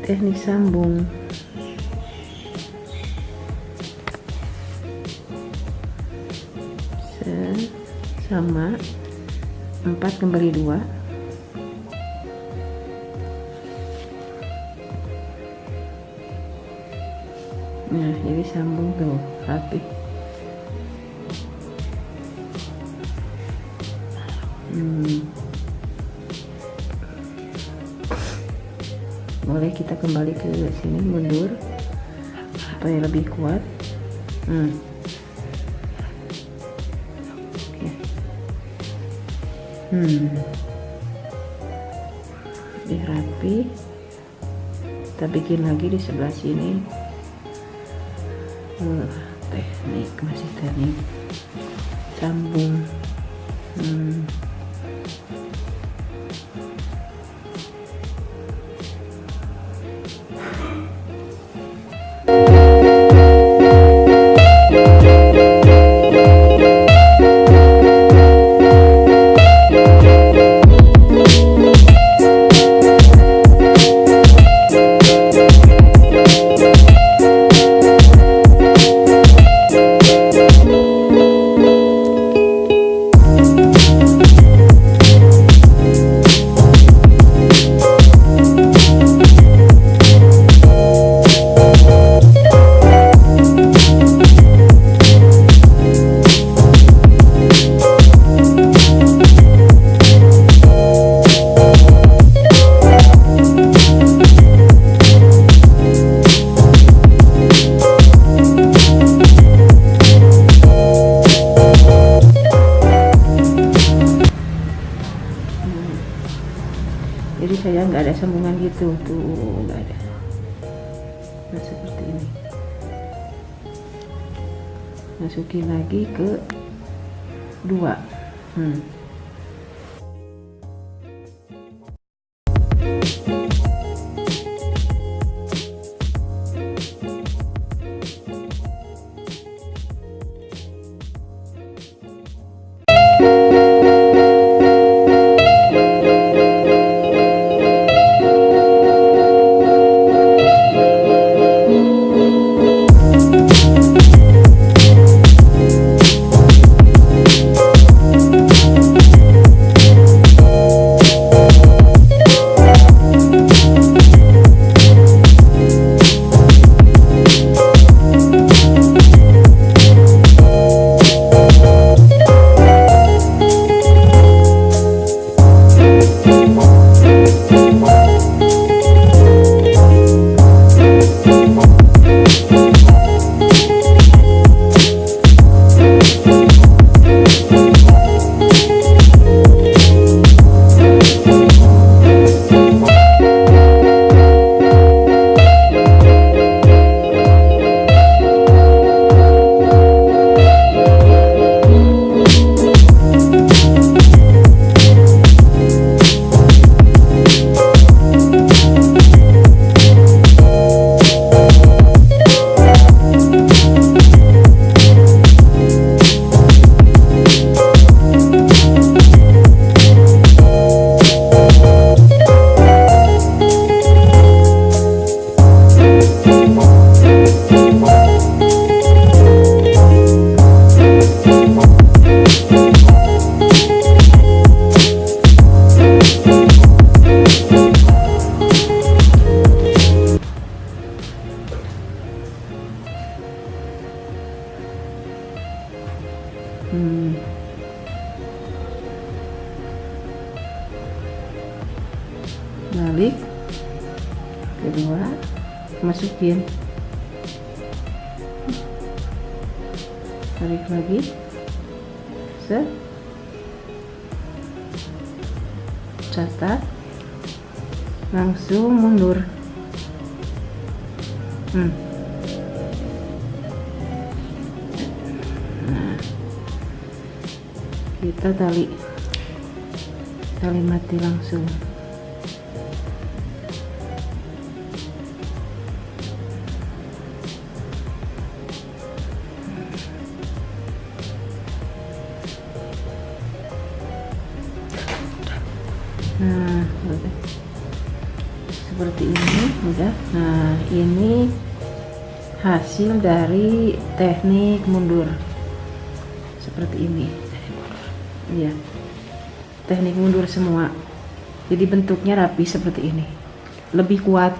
Teknik sambung. Sama 4/2. Nah, jadi sambung tuh rapi. Boleh kita kembali ke sini, mundur supaya lebih kuat. Lebih rapi. Kita bikin lagi di sebelah sini. Masih teknik sambung. Jadi saya nggak ada sambungan gitu tuh, nggak ada. Nah, seperti ini. Masukin lagi ke 2. Balik kedua, masukin, tarik lagi, catat, langsung mundur. Nah, kita tali mati langsung. Nah, udah seperti ini udah. Nah, ini hasil dari teknik mundur seperti ini. Iya, teknik mundur semua, jadi bentuknya rapi seperti ini, lebih kuat.